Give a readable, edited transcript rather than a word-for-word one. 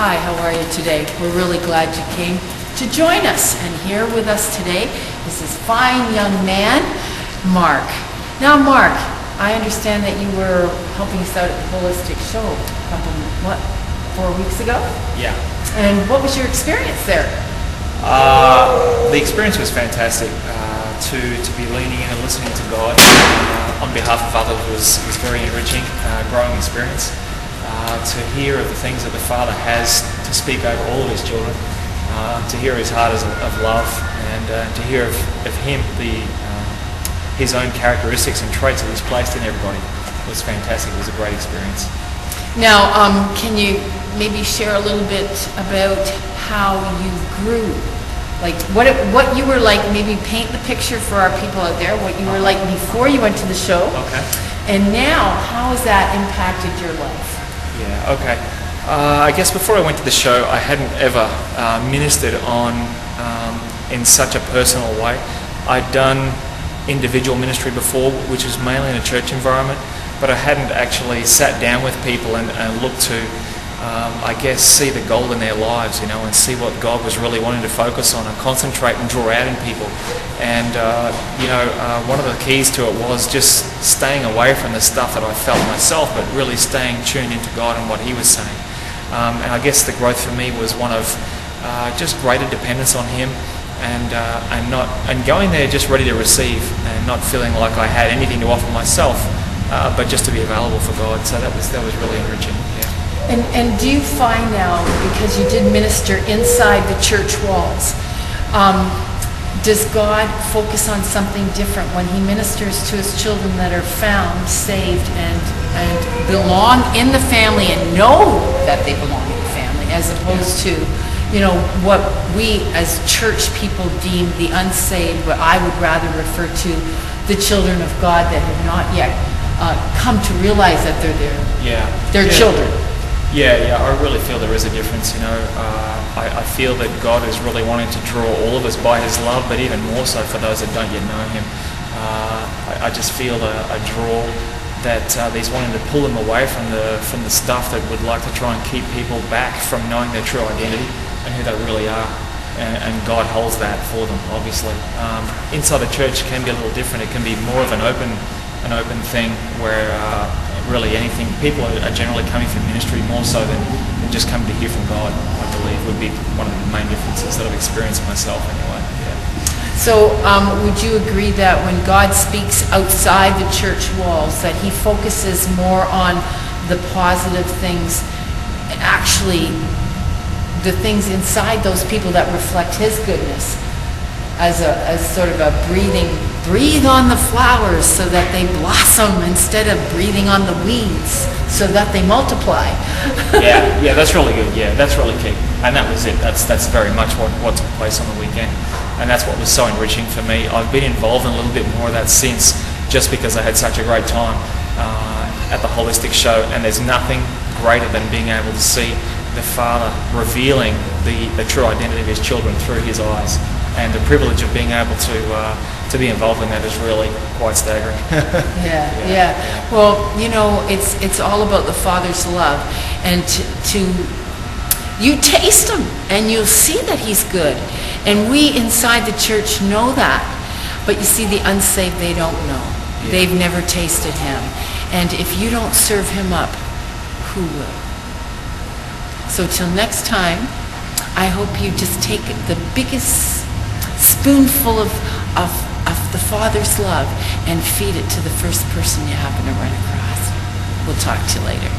Hi, how are you today? We're really glad you came to join us. And here with us today is this fine young man, Mark. Now, Mark, I understand that you were helping us out at the Holistic Show a couple, 4 weeks ago? Yeah. And what was your experience there? The experience was fantastic. To be leaning in and listening to God on behalf of others was very enriching, growing experience. To hear of the things that the Father has to speak over all of His children, to hear His heart of love, and to hear of Him, His own characteristics and traits that He's placed in everybody was fantastic. It was a great experience. Now, can you maybe share a little bit about how you grew? Like what you were like, maybe paint the picture for our people out there, what you were like before you went to the show. Okay. And now, how has that impacted your life? Yeah, okay. I guess before I went to the show, I hadn't ever ministered on in such a personal way. I'd done individual ministry before, which was mainly in a church environment, but I hadn't actually sat down with people and looked to I guess, see the gold in their lives, and see what God was really wanting to focus on and concentrate and draw out in people. And, one of the keys to it was just staying away from the stuff that I felt myself, but really staying tuned into God and what He was saying. And I guess the growth for me was one of just greater dependence on Him and going there just ready to receive and not feeling like I had anything to offer myself, but just to be available for God. So that was really enriching. Yeah. And do you find now, because you did minister inside the church walls, does God focus on something different when He ministers to His children that are found, saved, and belong in the family and know that they belong in the family, as opposed to, what we as church people deem the unsaved, what I would rather refer to the children of God that have not yet come to realize that they're children. Yeah, I really feel there is a difference, I feel that God is really wanting to draw all of us by His love, but even more so for those that don't yet know Him. I just feel a draw that He's wanting to pull them away from the stuff that would like to try and keep people back from knowing their true identity and who they really are. And God holds that for them, obviously. Inside the church can be a little different. It can be more of an open thing where really anything, people are generally coming for ministry more so than just coming to hear from God, I believe would be one of the main differences that I've experienced myself anyway. Yeah. So would you agree that when God speaks outside the church walls, that He focuses more on the positive things, actually the things inside those people that reflect His goodness, as sort of a breathe on the flowers so that they blossom instead of breathing on the weeds so that they multiply? Yeah, that's really good. Yeah, that's really key. And that was it. That's very much what took place on the weekend. And that's what was so enriching for me. I've been involved in a little bit more of that since, just because I had such a great time at the Holistic Show. And there's nothing greater than being able to see the Father revealing the true identity of His children through His eyes. And the privilege of being able to be involved in that is really quite staggering. Yeah. Well, it's all about the Father's love, and to you taste Him and you'll see that He's good. And we inside the church know that, but you see, the unsaved, they don't know. Yeah. They've never tasted Him, and if you don't serve Him up, who will? So till next time, I hope you just take the biggest spoonful of the Father's love and feed it to the first person you happen to run across. We'll talk to you later.